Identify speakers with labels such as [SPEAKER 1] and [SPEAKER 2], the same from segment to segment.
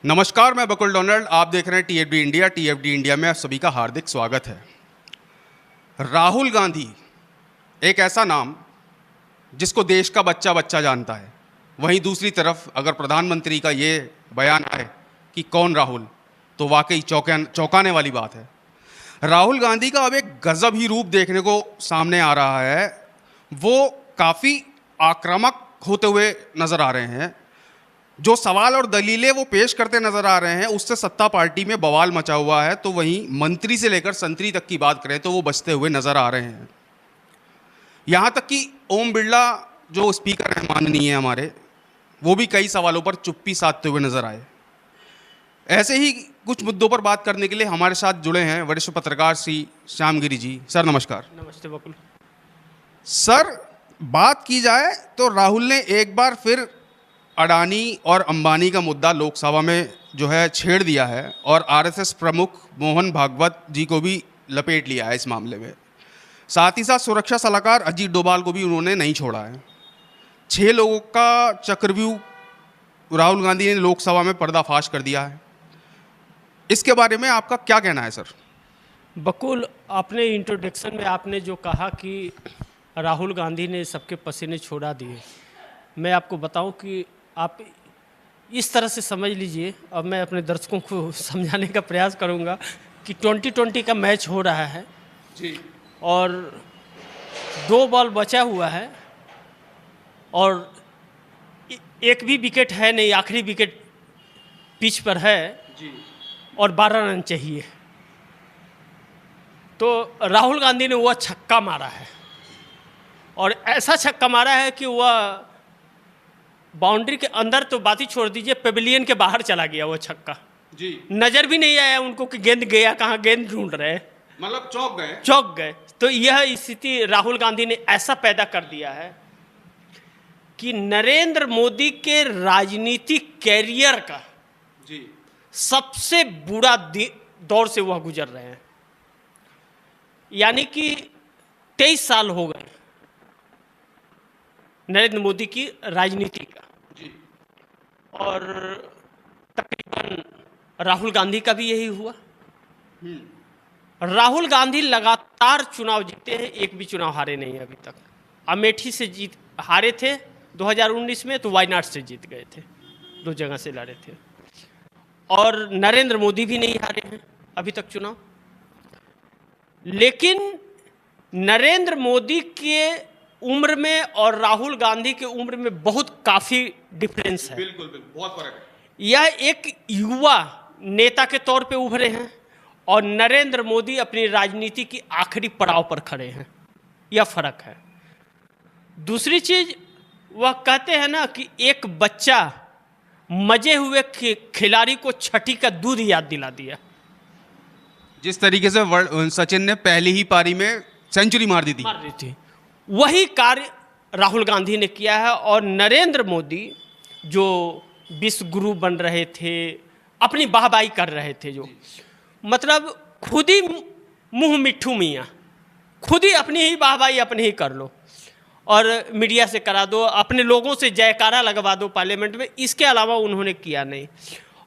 [SPEAKER 1] नमस्कार, मैं बकुल डोनाल्ड। आप देख रहे हैं टीएफडी इंडिया। टीएफडी इंडिया में आप सभी का हार्दिक स्वागत है। राहुल गांधी एक ऐसा नाम जिसको देश का बच्चा बच्चा जानता है। वहीं दूसरी तरफ अगर प्रधानमंत्री का ये बयान आए कि कौन राहुल, तो वाकई चौंकाने वाली बात है। राहुल गांधी का अब एक गजब ही रूप देखने को सामने आ रहा है। वो काफ़ी आक्रामक होते हुए नजर आ रहे हैं। जो सवाल और दलीलें वो पेश करते नजर आ रहे हैं, उससे सत्ता पार्टी में बवाल मचा हुआ है। तो वहीं मंत्री से लेकर संतरी तक की बात करें तो वो बचते हुए नजर आ रहे हैं। यहां तक कि ओम बिरला जो स्पीकर हैं माननीय हमारे, वो भी कई सवालों पर चुप्पी साधते हुए नजर आए। ऐसे ही कुछ मुद्दों पर बात करने के लिए हमारे साथ जुड़े हैं वरिष्ठ पत्रकार श्री श्यामगिरी जी। सर नमस्कार।
[SPEAKER 2] नमस्ते बकुल।
[SPEAKER 1] सर, बात की जाए तो राहुल ने एक बार फिर अडानी और अंबानी का मुद्दा लोकसभा में जो है छेड़ दिया है और आरएसएस प्रमुख मोहन भागवत जी को भी लपेट लिया है इस मामले में। साथ ही साथ सुरक्षा सलाहकार अजीत डोभाल को भी उन्होंने नहीं छोड़ा है। 6 लोगों का चक्रव्यूह राहुल गांधी ने लोकसभा में पर्दाफाश कर दिया है। इसके बारे में आपका क्या कहना है सर?
[SPEAKER 2] बकुल, आपने इंट्रोडक्शन में आपने जो कहा कि राहुल गांधी ने सबके पसीने छोड़ा दिए, मैं आपको बताऊं कि आप इस तरह से समझ लीजिए। अब मैं अपने दर्शकों को समझाने का प्रयास करूंगा कि 2020 का मैच हो रहा है
[SPEAKER 1] जी,
[SPEAKER 2] और 2 बॉल बचा हुआ है और एक भी विकेट है नहीं, आखिरी विकेट पिच पर है
[SPEAKER 1] जी,
[SPEAKER 2] और 12 रन चाहिए। तो राहुल गांधी ने वह छक्का मारा है और ऐसा छक्का मारा है कि वह बाउंड्री के अंदर तो बात ही छोड़ दीजिए, पेविलियन के बाहर चला गया वो छक्का।
[SPEAKER 1] जी,
[SPEAKER 2] नजर भी नहीं आया उनको कि गेंद गया कहाँ, गेंद ढूंढ रहे हैं,
[SPEAKER 1] मतलब चौंक
[SPEAKER 2] गए। तो यह स्थिति राहुल गांधी ने ऐसा पैदा कर दिया है कि नरेंद्र मोदी के राजनीतिक कैरियर का
[SPEAKER 1] जी,
[SPEAKER 2] सबसे बुरा दौर से वह गुजर रहे हैं। यानी कि 23 साल हो गए नरेंद्र मोदी की राजनीति का,
[SPEAKER 1] जी,
[SPEAKER 2] और तकरीबन राहुल गांधी का भी यही हुआ। राहुल गांधी लगातार चुनाव जीते हैं, एक भी चुनाव हारे नहीं अभी तक। अमेठी से हारे थे 2019 में, तो वायनाड से जीत गए थे, 2 जगह से लड़े थे। और नरेंद्र मोदी भी नहीं हारे हैं अभी तक चुनाव। लेकिन नरेंद्र मोदी के उम्र में और राहुल गांधी के उम्र में बहुत काफ़ी डिफरेंस है।
[SPEAKER 1] बिल्कुल बिल्कुल, बहुत फर्क है।
[SPEAKER 2] यह एक युवा नेता के तौर पे उभरे हैं और नरेंद्र मोदी अपनी राजनीति की आखिरी पड़ाव पर खड़े हैं। यह फर्क है। दूसरी चीज, वह कहते हैं ना कि एक बच्चा मजे हुए खिलाड़ी को छठी का दूध याद दिला दिया।
[SPEAKER 1] जिस तरीके से सचिन ने पहली ही पारी में सेंचुरी मार दी थी,
[SPEAKER 2] वही कार्य राहुल गांधी ने किया है। और नरेंद्र मोदी जो विश्व गुरु बन रहे थे, अपनी वाहवाही कर रहे थे, जो मतलब खुद ही मुंह मिट्ठू मियाँ, खुद ही अपनी ही वाहवाही अपने ही कर लो और मीडिया से करा दो, अपने लोगों से जयकारा लगवा दो पार्लियामेंट में। इसके अलावा उन्होंने किया नहीं।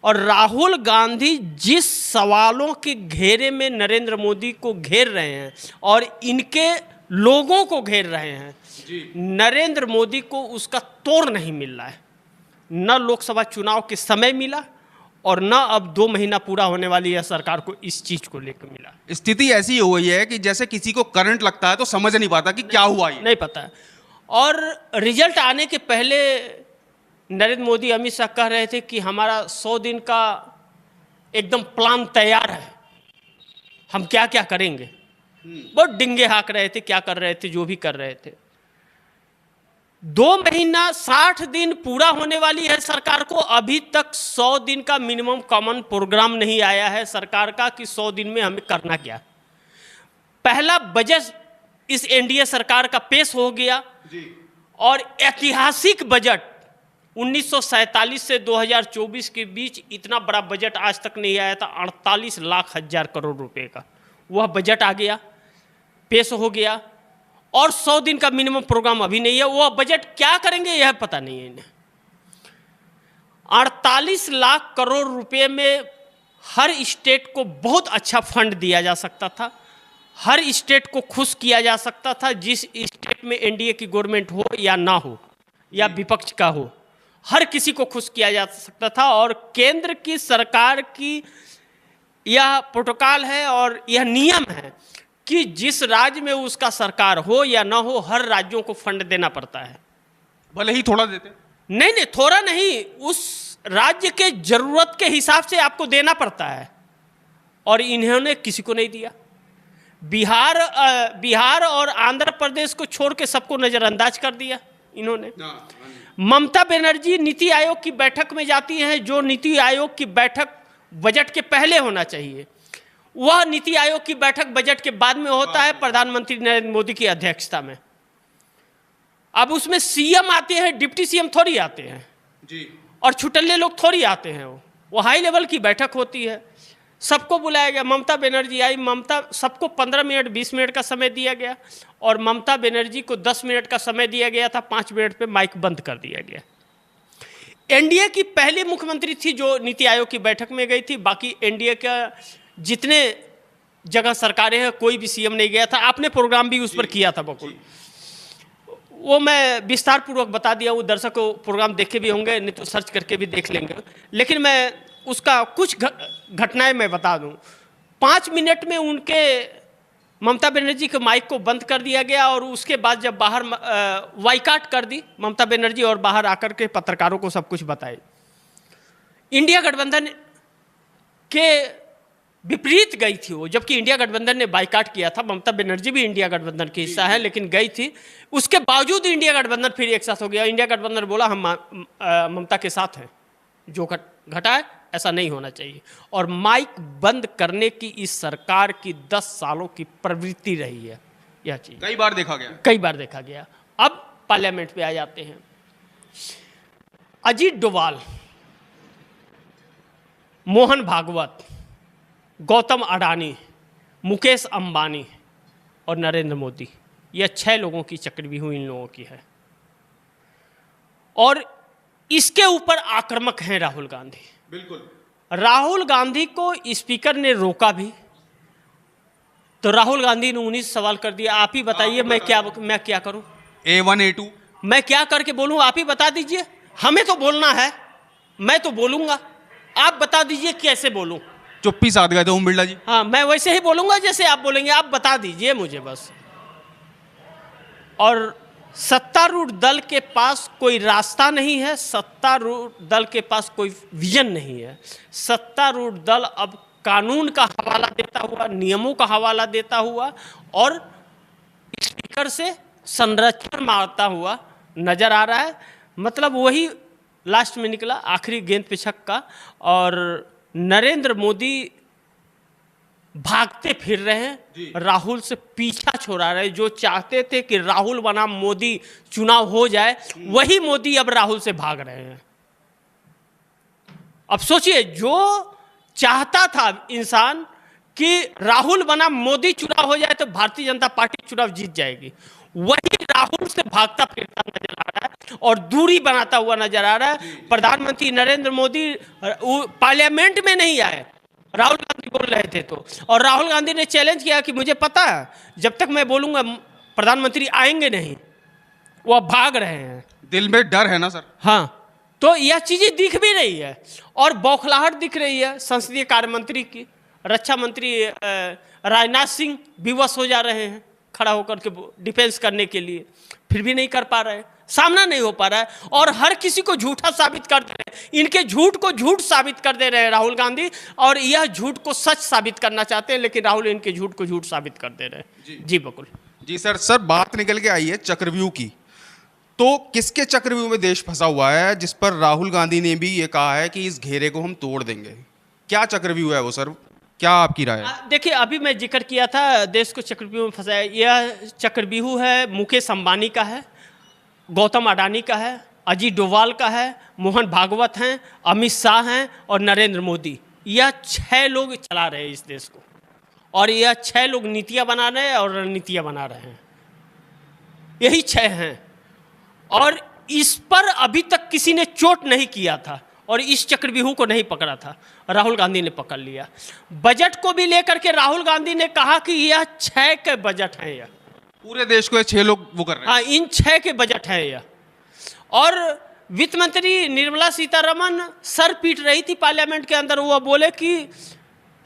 [SPEAKER 2] और राहुल गांधी जिस सवालों के घेरे में नरेंद्र मोदी को घेर रहे हैं और इनके लोगों को घेर रहे हैं, नरेंद्र मोदी को उसका तोड़ नहीं मिल रहा है। न लोकसभा चुनाव के समय मिला और न अब 2 महीना पूरा होने वाली है सरकार को इस चीज को लेकर मिला।
[SPEAKER 1] स्थिति ऐसी हो गई है कि जैसे किसी को करंट लगता है तो समझ नहीं पाता कि क्या हुआ ये।
[SPEAKER 2] नहीं पता है। और रिजल्ट आने के पहले नरेंद्र मोदी अमित शाह कह रहे थे कि हमारा 100 दिन का एकदम प्लान तैयार है, हम क्या क्या करेंगे। बहुत डिंगे हाँक रहे थे, क्या कर रहे थे, जो भी कर रहे थे। 2 महीना 60 दिन पूरा होने वाली है सरकार को, अभी तक 100 दिन का मिनिमम कॉमन प्रोग्राम नहीं आया है सरकार का कि 100 दिन में हमें करना क्या। पहला बजट इस एनडीए सरकार का पेश हो गया और ऐतिहासिक बजट 1947 से 2024 के बीच इतना बड़ा बजट आज तक नहीं आया था। 48 लाख हजार करोड़ रुपए का वह बजट आ गया, पेश हो गया। और 100 दिन का मिनिमम प्रोग्राम अभी नहीं है। वह बजट क्या करेंगे यह पता नहीं है इन्हें। 48 लाख करोड़ रुपए में हर स्टेट को बहुत अच्छा फंड दिया जा सकता था, हर स्टेट को खुश किया जा सकता था, जिस स्टेट में एनडीए की गवर्नमेंट हो या ना हो या विपक्ष का हो, हर किसी को खुश किया जा सकता था। और केंद्र की सरकार की यह प्रोटोकॉल है और यह नियम है कि जिस राज्य में उसका सरकार हो या ना हो, हर राज्यों को फंड देना पड़ता है।
[SPEAKER 1] भले ही थोड़ा देते।
[SPEAKER 2] नहीं, थोड़ा नहीं, उस राज्य के जरूरत के हिसाब से आपको देना पड़ता है, और इन्होंने किसी को नहीं दिया। बिहार और आंध्र प्रदेश को छोड़ के सबको नजरअंदाज कर दिया इन्होंने। ममता बनर्जी नीति आयोग की बैठक में जाती हैं, जो नीति आयोग की बैठक बजट के पहले होना चाहिए, वह नीति आयोग की बैठक बजट के बाद में होता है, प्रधानमंत्री नरेंद्र मोदी की अध्यक्षता में। अब उसमें सीएम आते हैं, डिप्टी सीएम थोड़ी आते हैं
[SPEAKER 1] जी,
[SPEAKER 2] और छुटल्ले लोग थोड़ी आते हैं। वो हाई लेवल की बैठक होती है, सबको बुलाया गया। ममता बनर्जी आई, ममता सबको 15 मिनट 20 मिनट का समय दिया गया, और ममता बनर्जी को 10 मिनट का समय दिया गया था, 5 मिनट पे माइक बंद कर दिया गया। एनडीए की पहली मुख्यमंत्री थी जो नीति आयोग की बैठक में गई थी। बाकी एनडीए का जितने जगह सरकारें हैं, कोई भी सीएम नहीं गया था। आपने प्रोग्राम भी उस पर किया था बकुल, वो मैं विस्तार पूर्वक बता दिया। वो दर्शक को प्रोग्राम देखे भी होंगे, नहीं तो सर्च करके भी देख लेंगे। लेकिन मैं उसका कुछ घटनाएं मैं बता दूं। 5 मिनट में उनके ममता बनर्जी के माइक को बंद कर दिया गया, और उसके बाद जब बाहर वाइकाट कर दी ममता बनर्जी, और बाहर आकर के पत्रकारों को सब कुछ बताए। इंडिया गठबंधन के विपरीत गई थी वो, जबकि इंडिया गठबंधन ने बाइकाट किया था। ममता बनर्जी भी इंडिया गठबंधन की हिस्सा है, लेकिन गई थी। उसके बावजूद इंडिया गठबंधन फिर एक साथ हो गया। इंडिया गठबंधन बोला हम ममता के साथ हैं, जो घटा है ऐसा नहीं होना चाहिए। और माइक बंद करने की इस सरकार की 10 सालों की प्रवृत्ति रही है। यह चीज
[SPEAKER 1] कई बार देखा गया।
[SPEAKER 2] अब पार्लियामेंट पे आ जाते हैं। अजीत डोभाल, मोहन भागवत, गौतम अडानी, मुकेश अंबानी और नरेंद्र मोदी, यह 6 लोगों की चक्रव्यूह इन लोगों की है। और इसके ऊपर आक्रामक हैं राहुल गांधी।
[SPEAKER 1] बिल्कुल।
[SPEAKER 2] राहुल गांधी को स्पीकर ने रोका भी, तो राहुल गांधी ने 19 सवाल कर दिया। आप ही बताइए मैं क्या करूं?
[SPEAKER 1] A1 A2
[SPEAKER 2] मैं क्या करके बोलूं? आप ही बता दीजिए। हमें तो बोलना है, मैं तो बोलूंगा, आप बता दीजिए कैसे बोलूं।
[SPEAKER 1] चुप्पी साध गए थे ओम बिरला जी।
[SPEAKER 2] हाँ, मैं वैसे ही बोलूंगा जैसे आप बोलेंगे, आप बता दीजिए मुझे बस। और सत्तारूढ़ दल के पास कोई रास्ता नहीं है, सत्तारूढ़ दल के पास कोई विजन नहीं है। सत्तारूढ़ दल अब कानून का हवाला देता हुआ, नियमों का हवाला देता हुआ और स्पीकर से संरक्षण मारता हुआ नजर आ रहा है। मतलब वही लास्ट में निकला, आखिरी गेंद पे छक्का। और नरेंद्र मोदी भागते फिर रहे हैं, राहुल से पीछा छोड़ा रहे। जो चाहते थे कि राहुल बनाम मोदी चुनाव हो जाए, वही मोदी अब राहुल से भाग रहे हैं। अब सोचिए, जो चाहता था इंसान कि राहुल बनाम मोदी चुनाव हो जाए तो भारतीय जनता पार्टी चुनाव जीत जाएगी, वही राहुल से भागता फिरता नजर आ रहा है और दूरी बनाता हुआ नजर आ रहा है। प्रधानमंत्री नरेंद्र मोदी पार्लियामेंट में नहीं आए, राहुल गांधी बोल रहे थे तो, और राहुल गांधी ने चैलेंज किया कि मुझे पता है जब तक मैं बोलूंगा प्रधानमंत्री आएंगे नहीं। वो अब भाग रहे हैं।
[SPEAKER 1] दिल में डर है ना सर।
[SPEAKER 2] हाँ, तो यह चीजें दिख भी रही है और बौखलाहट दिख रही है। संसदीय कार्य मंत्री की, रक्षा मंत्री राजनाथ सिंह विवश हो जा रहे हैं खड़ा होकर के डिफेंस करने के लिए, फिर भी नहीं कर पा रहे, सामना नहीं हो पा रहा है और हर किसी को झूठा साबित कर दे रहे हैं। इनके झूठ को झूठ साबित कर दे रहे हैं राहुल गांधी, और यह झूठ को सच साबित करना चाहते हैं, लेकिन राहुल इनके झूठ को झूठ साबित कर दे रहे हैं। जी बकुल
[SPEAKER 1] जी सर, बात निकल के आई है चक्रव्यूह की। तो किसके चक्रव्यूह में देश फंसा हुआ है, जिस पर राहुल गांधी ने भी ये कहा है कि इस घेरे को हम तोड़ देंगे? क्या चक्रव्यूह है वो सर, क्या आपकी राय है?
[SPEAKER 2] देखिए, अभी मैं जिक्र किया था देश को चक्रव्यूह में फंसाया। यह चक्रव्यूह है, मुकेश अंबानी का है, गौतम अडानी का है, अजीत डोभाल का है, मोहन भागवत हैं, अमित शाह हैं और नरेंद्र मोदी। यह 6 लोग चला रहे हैं इस देश को, और यह 6 लोग नीतियां बना रहे हैं और रणनीतियां बना रहे हैं। यही 6 हैं, और इस पर अभी तक किसी ने चोट नहीं किया था, और इस चक्रव्यूह को नहीं पकड़ा था, राहुल गांधी ने पकड़ लिया। बजट को भी लेकर के राहुल गांधी ने कहा कि यह 6 के बजट हैं, यह
[SPEAKER 1] पूरे देश को ये 6 लोग वो कर रहे हैं।
[SPEAKER 2] हाँ, इन 6 के बजट हैं यह। और वित्त मंत्री निर्मला सीतारमण सर पीट रही थी पार्लियामेंट के अंदर, वो बोले कि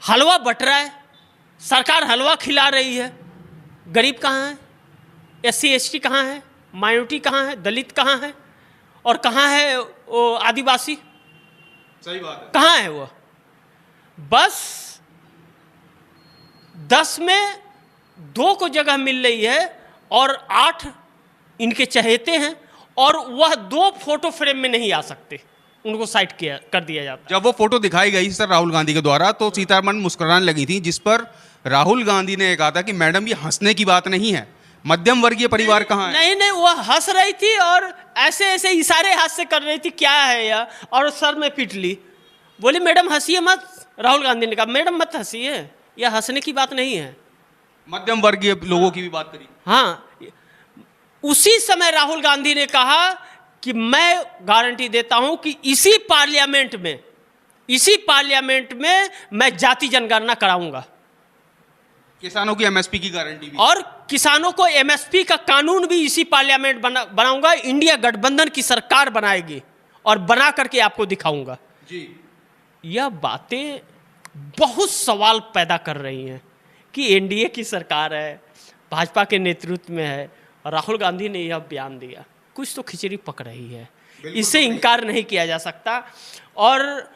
[SPEAKER 2] हलवा बट रहा है, सरकार हलवा खिला रही है। गरीब कहाँ है, SC ST कहाँ है, माइनॉरिटी कहाँ है, दलित कहाँ है, और कहाँ है वो आदिवासी,
[SPEAKER 1] सही बात है,
[SPEAKER 2] कहाँ है वो? बस 10 में 2 को जगह मिल रही है और 8 इनके चहेते हैं, और वह 2 फोटो फ्रेम में नहीं आ सकते, उनको साइड कर दिया जाता है।
[SPEAKER 1] जब वो फोटो दिखाई गई सर राहुल गांधी के द्वारा, तो सीतारमण मुस्कुराने लगी थी, जिस पर राहुल गांधी ने कहा था कि मैडम ये हंसने की बात नहीं है, मध्यम वर्गीय परिवार कहाँ है?
[SPEAKER 2] नहीं नहीं, वह हंस रही थी और ऐसे ऐसे इशारे हाथ से कर रही थी, क्या है यह, और सर में पीट ली। बोली मैडम हंसिए मत। राहुल गांधी ने कहा मैडम मत हंसिए, यह हंसने की बात नहीं है।
[SPEAKER 1] मध्यम वर्गीय लोगों की भी बात करी।
[SPEAKER 2] हाँ, उसी समय राहुल गांधी ने कहा कि मैं गारंटी देता हूं कि इसी पार्लियामेंट में मैं जाति जनगणना कराऊंगा,
[SPEAKER 1] किसानों की MSP की गारंटी भी,
[SPEAKER 2] और किसानों को MSP का कानून भी इसी पार्लियामेंट बनाऊंगा। इंडिया गठबंधन की सरकार बनाएगी और बना करके आपको दिखाऊंगा
[SPEAKER 1] जी।
[SPEAKER 2] यह बातें बहुत सवाल पैदा कर रही हैं कि NDA की सरकार है, भाजपा के नेतृत्व में है, और राहुल गांधी ने यह बयान दिया, कुछ तो खिचड़ी पक रही है, इससे इनकार नहीं किया जा सकता। और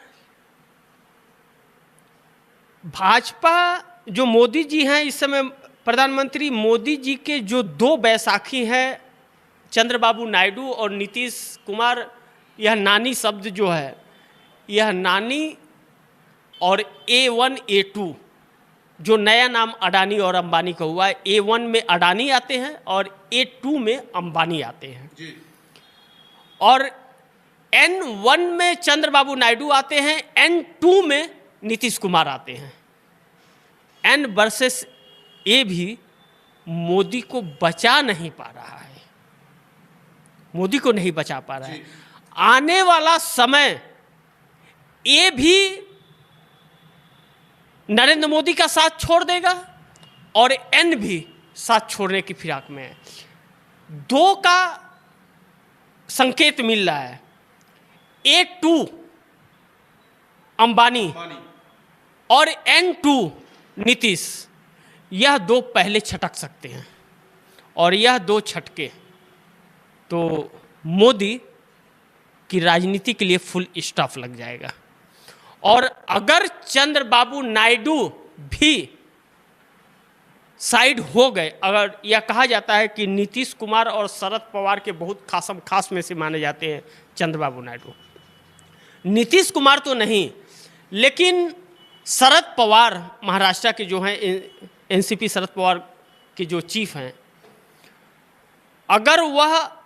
[SPEAKER 2] भाजपा जो मोदी जी हैं इस समय प्रधानमंत्री, मोदी जी के जो 2 बैसाखी हैं, चंद्रबाबू नायडू और नीतीश कुमार, यह नानी शब्द जो है, यह नानी और A1 A2 जो नया नाम अडानी और अंबानी का हुआ है, A1 में अडानी आते हैं और A2 में अंबानी आते हैं
[SPEAKER 1] जी।
[SPEAKER 2] और N1 में चंद्रबाबू नायडू आते हैं, N2 में नीतीश कुमार आते हैं। N वर्सेस A भी मोदी को बचा नहीं पा रहा है, मोदी को नहीं बचा पा रहा है। आने वाला समय A भी नरेंद्र मोदी का साथ छोड़ देगा और N भी साथ छोड़ने की फिराक में है। 2 का संकेत मिल रहा है, A2 अंबानी और N2 नीतीश, यह 2 पहले छटक सकते हैं, और यह 2 छटके तो मोदी की राजनीति के लिए फुल स्टॉप लग जाएगा। और अगर चंद्रबाबू नायडू भी साइड हो गए, अगर यह कहा जाता है कि नीतीश कुमार और शरद पवार के बहुत खास में से माने जाते हैं चंद्रबाबू नायडू, नीतीश कुमार तो नहीं, लेकिन शरद पवार महाराष्ट्र के जो हैं, NCP शरद पवार के जो चीफ हैं, अगर वह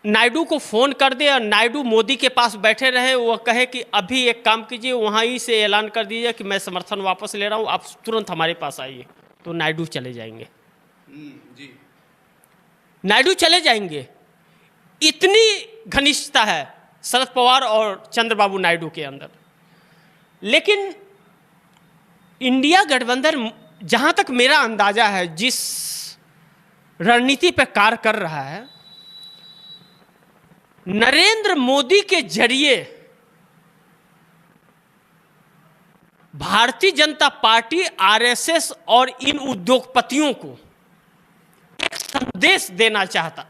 [SPEAKER 2] नायडू को फ़ोन कर दे और नायडू मोदी के पास बैठे रहे, वह कहे कि अभी एक काम कीजिए, वहाँ ही से ऐलान कर दीजिए कि मैं समर्थन वापस ले रहा हूँ, आप तुरंत हमारे पास आइए, तो नायडू चले जाएंगे।
[SPEAKER 1] जी।
[SPEAKER 2] नायडू चले जाएंगे, इतनी घनिष्ठता है शरद पवार और चंद्रबाबू नायडू के अंदर। लेकिन इंडिया गठबंधन, जहाँ तक मेरा अंदाजा है, जिस रणनीति पर कार्य कर रहा है, नरेंद्र मोदी के जरिए भारतीय जनता पार्टी, RSS और इन उद्योगपतियों को एक संदेश देना चाहता।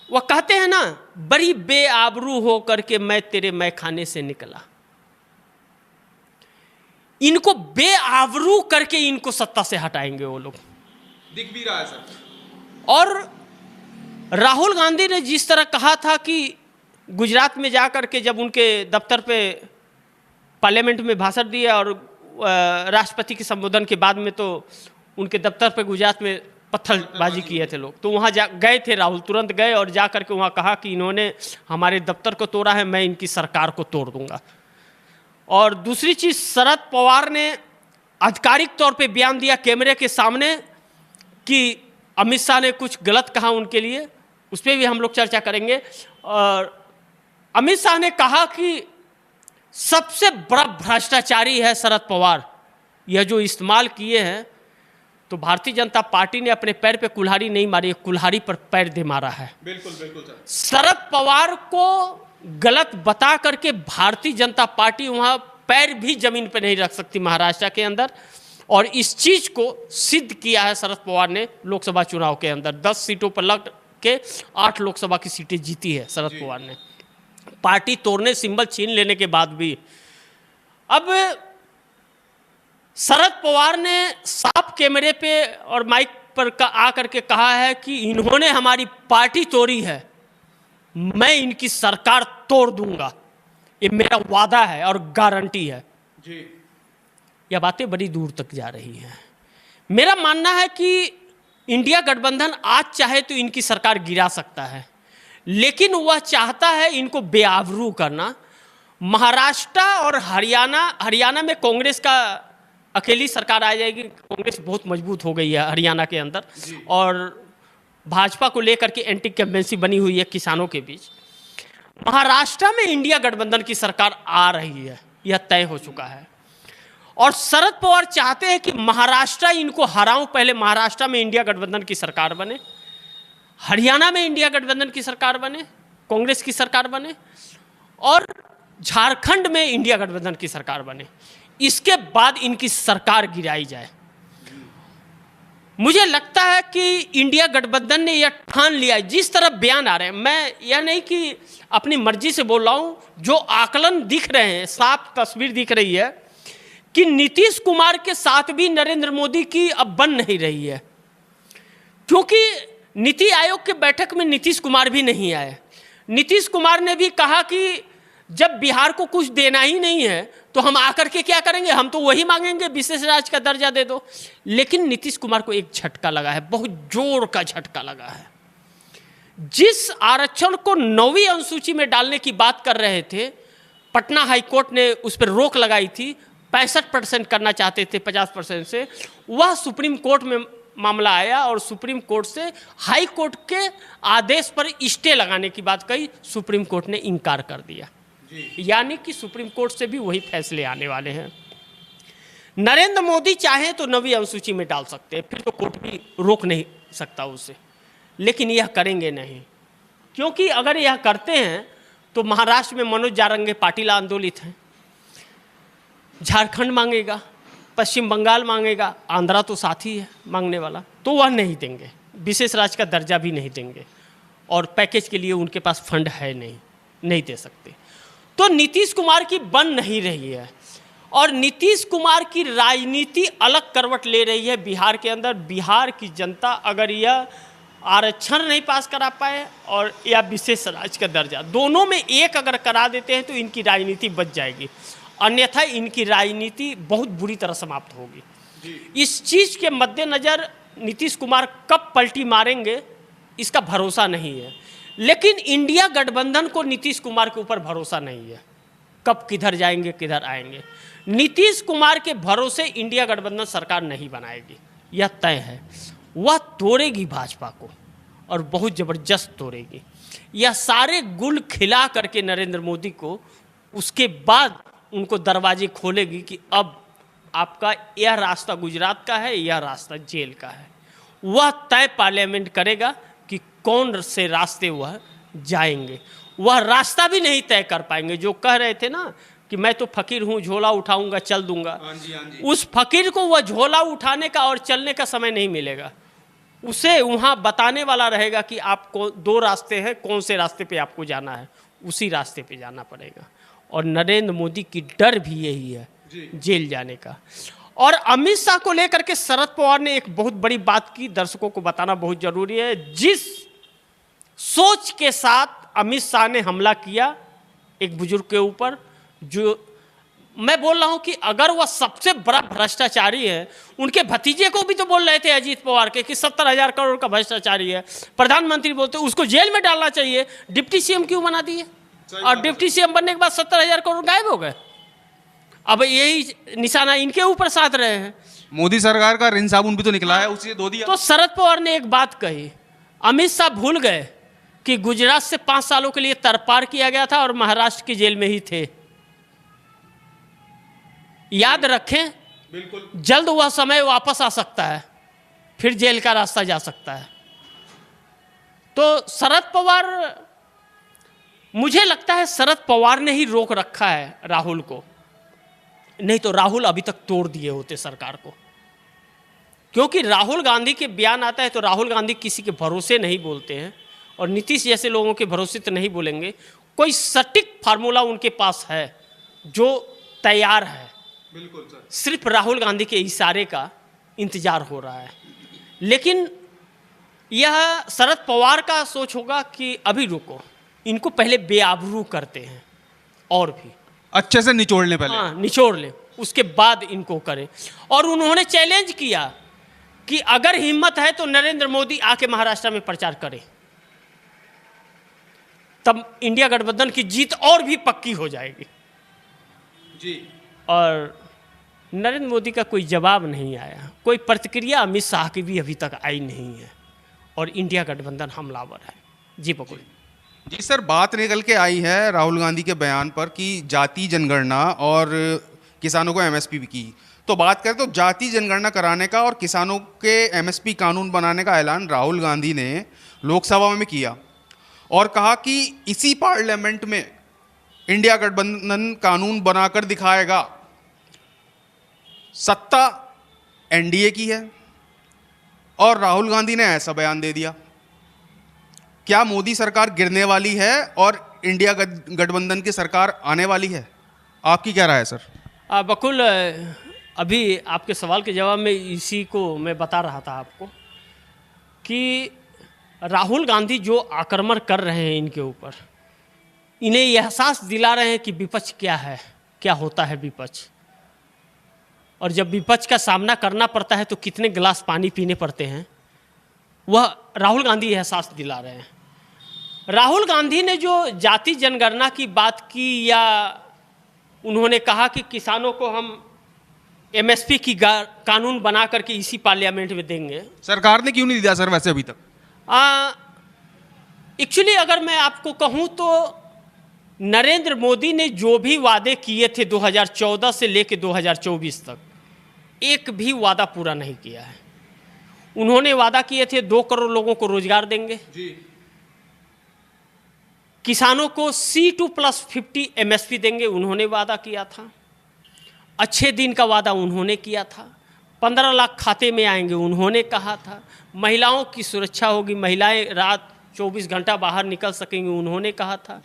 [SPEAKER 2] वह कहते हैं ना, बड़ी बेआबरू हो करके मैं तेरे मैखाने से निकला। इनको बेआबरू करके इनको सत्ता से हटाएंगे वो लोग,
[SPEAKER 1] दिख भी रहा है सर।
[SPEAKER 2] और राहुल गांधी ने जिस तरह कहा था कि गुजरात में जाकर के जब उनके दफ्तर पे पार्लियामेंट में भाषण दिया और राष्ट्रपति के संबोधन के बाद में तो उनके दफ्तर पे गुजरात में पत्थरबाजी किए थे लोग, तो वहाँ गए थे राहुल, तुरंत गए और जा करके वहाँ कहा कि इन्होंने हमारे दफ्तर को तोड़ा है, मैं इनकी सरकार को तोड़ दूंगा। और दूसरी चीज़, शरद पवार ने आधिकारिक तौर पे बयान दिया कैमरे के सामने कि अमित शाह ने कुछ गलत कहा उनके लिए, उस पर भी हम लोग चर्चा करेंगे। और अमित शाह ने कहा कि सबसे बड़ा भ्रष्टाचारी है शरद पवार, यह जो इस्तेमाल किए हैं, तो भारतीय जनता पार्टी ने अपने पैर पे कुल्हाड़ी नहीं मारी, कुल्हाड़ी पर पैर दे मारा है।
[SPEAKER 1] बिल्कुल बिल्कुल सर।
[SPEAKER 2] शरद पवार को गलत बता करके भारतीय जनता पार्टी वहां पैर भी जमीन पे नहीं रख सकती महाराष्ट्र के अंदर, और इस चीज को सिद्ध किया है शरद पवार ने लोकसभा चुनाव के अंदर। 10 सीटों पर लग के 8 लोकसभा की सीटें जीती है शरद पवार ने, पार्टी तोड़ने, सिंबल छीन लेने के बाद भी। अब शरद पवार ने साफ कैमरे पे और माइक पर आकर के कहा है कि इन्होंने हमारी पार्टी तोड़ी है, मैं इनकी सरकार तोड़ दूंगा, ये मेरा वादा है और गारंटी है
[SPEAKER 1] जी।
[SPEAKER 2] यह बातें बड़ी दूर तक जा रही हैं। मेरा मानना है कि इंडिया गठबंधन आज चाहे तो इनकी सरकार गिरा सकता है, लेकिन वह चाहता है इनको बेआबरू करना। महाराष्ट्र और हरियाणा में कांग्रेस का अकेली सरकार आ जाएगी। कांग्रेस बहुत मजबूत हो गई है हरियाणा के अंदर, और भाजपा को लेकर के एंटी कैम्पेंसी बनी हुई है किसानों के बीच। महाराष्ट्र में इंडिया गठबंधन की सरकार आ रही है, यह तय हो चुका है। और शरद पवार चाहते हैं कि महाराष्ट्र इनको हराऊं, पहले महाराष्ट्र में इंडिया गठबंधन की सरकार बने, हरियाणा में इंडिया गठबंधन की सरकार बने, कांग्रेस की सरकार बने, और झारखंड में इंडिया गठबंधन की सरकार बने। इसके बाद इनकी सरकार गिराई जाए। मुझे लगता है कि इंडिया गठबंधन ने यह ठान लिया है। जिस तरह बयान आ रहे हैं, मैं यह नहीं कि अपनी मर्जी से बोल रहा हूं, जो आकलन दिख रहे हैं, साफ तस्वीर दिख रही है कि नीतीश कुमार के साथ भी नरेंद्र मोदी की अब बन नहीं रही है, क्योंकि नीति आयोग के बैठक में नीतीश कुमार भी नहीं आए। नीतीश कुमार ने भी कहा कि जब बिहार को कुछ देना ही नहीं है तो हम आकर के क्या करेंगे, हम तो वही मांगेंगे, विशेष राज्य का दर्जा दे दो। लेकिन नीतीश कुमार को एक झटका लगा है, बहुत जोर का झटका लगा है। जिस आरक्षण को 9वीं अनुसूची में डालने की बात कर रहे थे, पटना हाईकोर्ट ने उस पर रोक लगाई थी, 65% करना चाहते थे 50% से, वह सुप्रीम कोर्ट में मामला आया और सुप्रीम कोर्ट से हाई कोर्ट के आदेश पर स्टे लगाने की बात कही, सुप्रीम कोर्ट ने इनकार कर दिया। यानी कि सुप्रीम कोर्ट से भी वही फैसले आने वाले हैं। नरेंद्र मोदी चाहे तो 9वीं अनुसूची में डाल सकते हैं, फिर तो कोर्ट भी रोक नहीं सकता उसे, लेकिन यह करेंगे नहीं, क्योंकि अगर यह करते हैं तो महाराष्ट्र में मनोज जारंगे पाटिल आंदोलित हैं, झारखंड मांगेगा, पश्चिम बंगाल मांगेगा, आंध्रा तो साथी है मांगने वाला, तो वह नहीं देंगे, विशेष राज्य का दर्जा भी नहीं देंगे, और पैकेज के लिए उनके पास फंड है नहीं दे सकते। तो नीतीश कुमार की बन नहीं रही है, और नीतीश कुमार की राजनीति अलग करवट ले रही है बिहार के अंदर। बिहार की जनता अगर यह आरक्षण नहीं पास करा पाए और या विशेष राज्य का दर्जा, दोनों में एक अगर करा देते हैं तो इनकी राजनीति बच जाएगी, अन्यथा इनकी राजनीति बहुत बुरी तरह समाप्त होगी। इस चीज़ के मद्देनज़र नीतीश कुमार कब पलटी मारेंगे इसका भरोसा नहीं है, लेकिन इंडिया गठबंधन को नीतीश कुमार के ऊपर भरोसा नहीं है, कब किधर जाएंगे किधर आएंगे। नीतीश कुमार के भरोसे इंडिया गठबंधन सरकार नहीं बनाएगी, यह तय है। वह तोड़ेगी भाजपा को, और बहुत ज़बरदस्त तोड़ेगी। यह सारे गुल खिला करके नरेंद्र मोदी को, उसके बाद उनको दरवाजे खोलेगी कि अब आपका यह रास्ता गुजरात का है, यह रास्ता जेल का है। वह तय पार्लियामेंट करेगा कि कौन से रास्ते वह जाएंगे। वह रास्ता भी नहीं तय कर पाएंगे। जो कह रहे थे ना कि मैं तो फकीर हूँ, झोला उठाऊंगा चल दूंगा,
[SPEAKER 1] हाँ जी।
[SPEAKER 2] उस फकीर को वह झोला उठाने का और चलने का समय नहीं मिलेगा। उसे वहाँ बताने वाला रहेगा कि आपको 2 रास्ते हैं, कौन से रास्ते पे आपको जाना है, उसी रास्ते पे जाना पड़ेगा। और नरेंद्र मोदी की डर भी यही है, जेल जाने का। और अमित शाह को लेकर के शरद पवार ने एक बहुत बड़ी बात की, दर्शकों को बताना बहुत जरूरी है। जिस सोच के साथ अमित शाह ने हमला किया एक बुजुर्ग के ऊपर, जो मैं बोल रहा हूं कि अगर वह सबसे बड़ा भ्रष्टाचारी है, उनके भतीजे को भी तो बोल रहे थे अजीत पवार के कि 70,000 करोड़ का भ्रष्टाचारी है, प्रधानमंत्री बोलते उसको जेल में डालना चाहिए, डिप्टी सीएम क्यों बना दिए? और डिप्टी सीएम बनने के बाद 70,000 करोड़ गायब हो गए। अब यही निशाना इनके ऊपर साध रहे हैं।
[SPEAKER 1] मोदी सरकार का रिन साबुन भी तो निकला है, उसे धो दिया।
[SPEAKER 2] तो शरद पवार ने एक बात कही, अमित शाह भूल गए कि गुजरात से 5 सालों के लिए तरपार किया गया था और महाराष्ट्र की जेल में ही थे। याद रखें,
[SPEAKER 1] बिल्कुल
[SPEAKER 2] जल्द वह समय वापस आ सकता है, फिर जेल का रास्ता जा सकता है। तो शरद पवार, मुझे लगता है शरद पवार ने ही रोक रखा है राहुल को, नहीं तो राहुल अभी तक तोड़ दिए होते सरकार को। क्योंकि राहुल गांधी के बयान आता है तो राहुल गांधी किसी के भरोसे नहीं बोलते हैं, और नीतीश जैसे लोगों के भरोसे तो नहीं बोलेंगे। कोई सटीक फार्मूला उनके पास है जो तैयार है,
[SPEAKER 1] बिल्कुल सर।
[SPEAKER 2] सिर्फ राहुल गांधी के इशारे का इंतजार हो रहा है। लेकिन यह शरद पवार का सोच होगा कि अभी रुको, इनको पहले बेआबरू करते हैं और भी
[SPEAKER 1] अच्छे से निचोड़ने पहले।
[SPEAKER 2] हाँ, निचोड़ ले, उसके बाद इनको करें। और उन्होंने चैलेंज किया कि अगर हिम्मत है तो नरेंद्र मोदी आके महाराष्ट्र में प्रचार करें, तब इंडिया गठबंधन की जीत और भी पक्की हो जाएगी।
[SPEAKER 1] जी।
[SPEAKER 2] और नरेंद्र मोदी का कोई जवाब नहीं आया, कोई प्रतिक्रिया अमित शाह की भी अभी तक आई नहीं है, और इंडिया गठबंधन हमलावर है। जी पकड़।
[SPEAKER 1] जी सर, बात निकल के आई है राहुल गांधी के बयान पर कि जाति जनगणना और किसानों को एमएसपी की। तो बात करें तो जाति जनगणना कराने का और किसानों के एमएसपी कानून बनाने का ऐलान राहुल गांधी ने लोकसभा में किया और कहा कि इसी पार्लियामेंट में इंडिया गठबंधन कानून बनाकर दिखाएगा। सत्ता एनडीए की है और राहुल गांधी ने ऐसा बयान दे दिया। क्या मोदी सरकार गिरने वाली है और इंडिया गठबंधन की सरकार आने वाली है? आपकी क्या राय है सर?
[SPEAKER 2] बकुल, अभी आपके सवाल के जवाब में इसी को मैं बता रहा था आपको कि राहुल गांधी जो आक्रमण कर रहे हैं इनके ऊपर, इन्हें यह एहसास दिला रहे हैं कि विपक्ष क्या है, क्या होता है विपक्ष। और जब विपक्ष का सामना करना पड़ता है तो कितने गिलास पानी पीने पड़ते हैं, वह राहुल गांधी एहसास दिला रहे हैं। राहुल गांधी ने जो जाति जनगणना की बात की, या उन्होंने कहा कि किसानों को हम एमएसपी की कानून बना करके इसी पार्लियामेंट में देंगे।
[SPEAKER 1] सरकार ने क्यों नहीं दिया सर वैसे अभी तक?
[SPEAKER 2] एक्चुअली अगर मैं आपको कहूं तो नरेंद्र मोदी ने जो भी वादे किए थे 2014 से लेकर 2024 तक, एक भी वादा पूरा नहीं किया है। उन्होंने वादा किए थे 2 करोड़ लोगों को रोजगार देंगे
[SPEAKER 1] जी।
[SPEAKER 2] किसानों को C2+50 एमएसपी देंगे, उन्होंने वादा किया था। अच्छे दिन का वादा उन्होंने किया था। 15 लाख खाते में आएंगे, उन्होंने कहा था। महिलाओं की सुरक्षा होगी, महिलाएं रात 24 घंटा बाहर निकल सकेंगी, उन्होंने कहा था।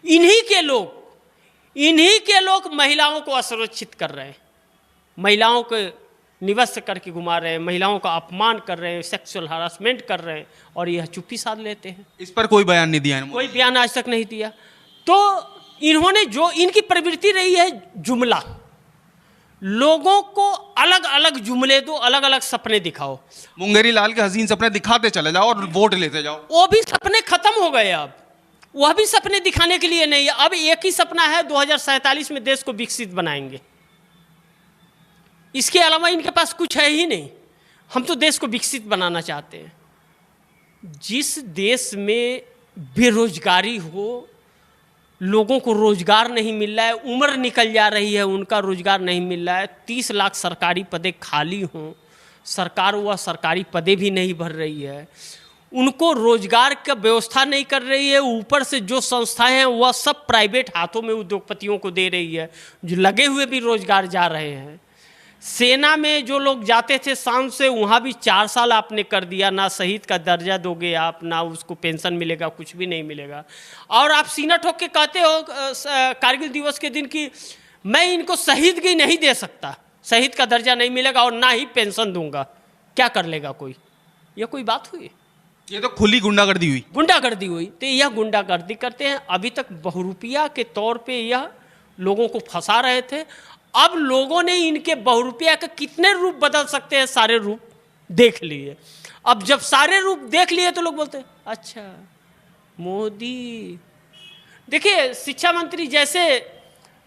[SPEAKER 2] इन्हीं के लोग महिलाओं को असुरक्षित कर रहे हैं, महिलाओं को निवस्त करके घुमा रहे हैं, महिलाओं का अपमान कर रहे हैं, सेक्सुअल हरासमेंट कर रहे हैं, और यह चुप्पी साध लेते हैं।
[SPEAKER 1] इस पर कोई बयान नहीं दिया है,
[SPEAKER 2] कोई बयान आज तक नहीं दिया। तो इन्होंने जो, इनकी प्रवृत्ति रही है जुमला, लोगों को अलग अलग जुमले दो, अलग अलग सपने दिखाओ।
[SPEAKER 1] मुंगेरी लाल के हसीन सपने दिखाते चले जाओ और वोट लेते जाओ।
[SPEAKER 2] वो भी सपने खत्म हो गए, अब वह भी सपने दिखाने के लिए नहीं है। अब एक ही सपना है, 2047 में देश को विकसित बनाएंगे। इसके अलावा इनके पास कुछ है ही नहीं। हम तो देश को विकसित बनाना चाहते हैं। जिस देश में बेरोजगारी हो, लोगों को रोजगार नहीं मिल रहा है, उम्र निकल जा रही है, उनका रोजगार नहीं मिल रहा है, 30 लाख सरकारी पदें खाली हों, सरकार वह सरकारी पदें भी नहीं भर रही है, उनको रोजगार का व्यवस्था नहीं कर रही है, ऊपर से जो संस्थाएं हैं वह सब प्राइवेट हाथों में उद्योगपतियों को दे रही है, जो लगे हुए भी रोजगार जा रहे हैं। सेना में जो लोग जाते थे शाम से, वहाँ भी 4 साल आपने कर दिया, ना शहीद का दर्जा दोगे आप, ना उसको पेंशन मिलेगा, कुछ भी नहीं मिलेगा। और आप सीना ठोक के कहते हो कारगिल दिवस के दिन कि मैं इनको शहीदगी नहीं दे सकता, शहीद का दर्जा नहीं मिलेगा और ना ही पेंशन दूंगा। क्या कर लेगा कोई? यह कोई बात हुई?
[SPEAKER 1] ये तो खुली गुंडागर्दी हुई।
[SPEAKER 2] गुंडागर्दी हुई। तो यह गुंडागर्दी करते हैं। अभी तक बहुरूपिया के तौर पे यह लोगों को फंसा रहे थे। अब लोगों ने इनके बहुरूपिया के कितने रूप बदल सकते हैं, सारे रूप देख लिए। अब जब सारे रूप देख लिए तो लोग बोलते हैं अच्छा मोदी। देखिए, शिक्षा मंत्री जैसे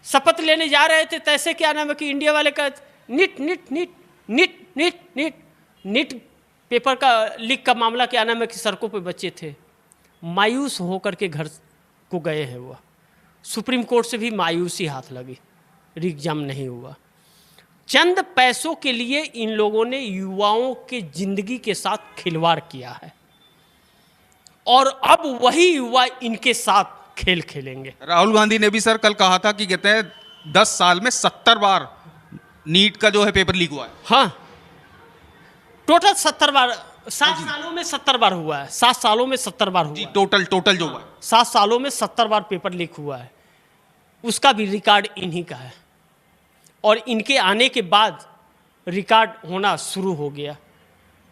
[SPEAKER 2] शपथ लेने जा रहे थे, तैसे क्या नाम है कि इंडिया वाले का NEET NEET NEET NEET NEET NEET NEET paper का लीक का मामला क्या नाम है कि सड़कों पे बच्चे थे, मायूस होकर के घर को गए हैं। वह सुप्रीम कोर्ट से भी मायूसी हाथ लगी, एग्जाम नहीं हुआ। चंद पैसों के लिए इन लोगों ने युवाओं के जिंदगी के साथ खिलवाड़ किया है और अब वही युवा इनके साथ खेल खेलेंगे।
[SPEAKER 1] राहुल गांधी ने भी सर कल कहा था कि कहते हैं 10 साल में 70 बार नीट का जो है पेपर लीक हुआ है।
[SPEAKER 2] हाँ, टोटल 70 बार, 7 सालों में 70 बार हुआ है। 7 सालों में 70 बार हुआ
[SPEAKER 1] जी,
[SPEAKER 2] है।
[SPEAKER 1] टोटल जो हुआ है
[SPEAKER 2] 7 सालों में 70 बार पेपर लीक हुआ है। उसका भी रिकॉर्ड इन्हीं का है और इनके आने के बाद रिकॉर्ड होना शुरू हो गया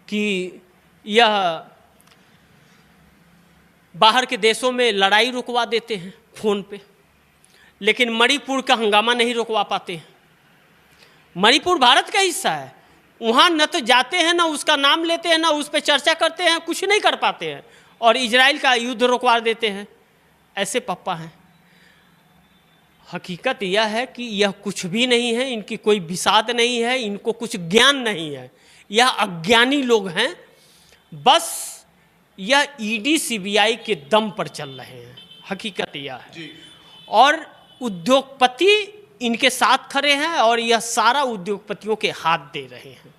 [SPEAKER 2] कि यह बाहर के देशों में लड़ाई रुकवा देते हैं फ़ोन पे, लेकिन मणिपुर का हंगामा नहीं रुकवा पाते हैं। मणिपुर भारत का हिस्सा है, वहाँ न तो जाते हैं, ना उसका नाम लेते हैं, ना उस पर चर्चा करते हैं, कुछ नहीं कर पाते हैं और इजराइल का युद्ध रुकवा देते हैं। ऐसे पप्पा हैं। हकीकत यह है कि यह कुछ भी नहीं है, इनकी कोई विषाद नहीं है, इनको कुछ ज्ञान नहीं है, यह अज्ञानी लोग हैं। बस यह ईडी सीबीआई के दम पर चल रहे हैं, हकीकत यह है। और उद्योगपति इनके साथ खड़े हैं और यह सारा उद्योगपतियों के हाथ दे रहे हैं।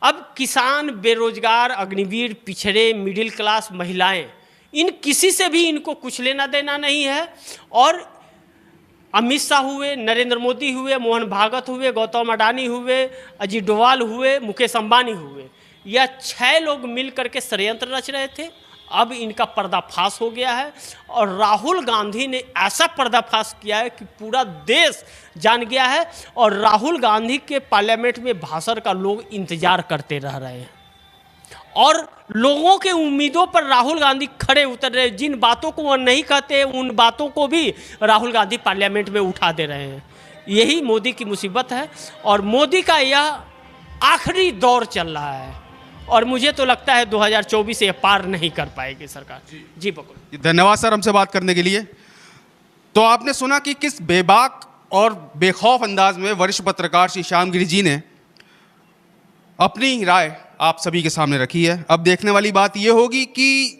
[SPEAKER 2] अब किसान, बेरोजगार, अग्निवीर, पिछड़े, मिडिल क्लास, महिलाएं, इन किसी से भी इनको कुछ लेना देना नहीं है। और अमित शाह हुए, नरेंद्र मोदी हुए, मोहन भागवत हुए, गौतम अडानी हुए, अजीत डोवाल हुए, मुकेश अंबानी हुए, यह 6 लोग मिल करके षड्यंत्र रच रहे थे। अब इनका पर्दाफाश हो गया है और राहुल गांधी ने ऐसा पर्दाफाश किया है कि पूरा देश जान गया है और राहुल गांधी के पार्लियामेंट में भाषण का लोग इंतजार करते रह रहे हैं और लोगों के उम्मीदों पर राहुल गांधी खड़े उतर रहे हैं। जिन बातों को वो नहीं कहते, उन बातों को भी राहुल गांधी पार्लियामेंट में उठा दे रहे हैं। यही मोदी की मुसीबत है और मोदी का यह आखिरी दौर चल रहा है और मुझे तो लगता है 2024 से पार नहीं कर पाएगी सरकार। जी बकुल,
[SPEAKER 1] धन्यवाद सर हमसे बात करने के लिए। तो आपने सुना कि किस बेबाक और बेखौफ अंदाज में वरिष्ठ पत्रकार श्री श्याम गिरी जी ने अपनी राय आप सभी के सामने रखी है। अब देखने वाली बात यह होगी कि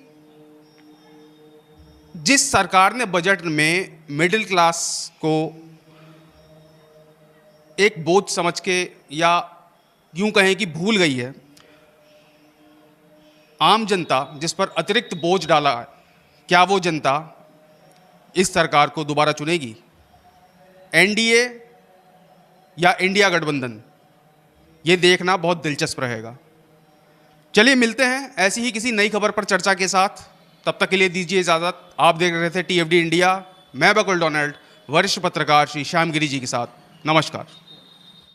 [SPEAKER 1] जिस सरकार ने बजट में मिडिल क्लास को एक बोझ समझ के या यूं कहें कि भूल गई है, आम जनता जिस पर अतिरिक्त बोझ डाला है, क्या वो जनता इस सरकार को दोबारा चुनेगी? एनडीए या इंडिया गठबंधन, ये देखना बहुत दिलचस्प रहेगा। चलिए मिलते हैं ऐसी ही किसी नई खबर पर चर्चा के साथ। तब तक के लिए दीजिए इजाज़त। आप देख रहे थे टीएफडी इंडिया। मैं बकुल डोनाल्ड, वरिष्ठ पत्रकार श्री श्याम गिरी जी के साथ। नमस्कार।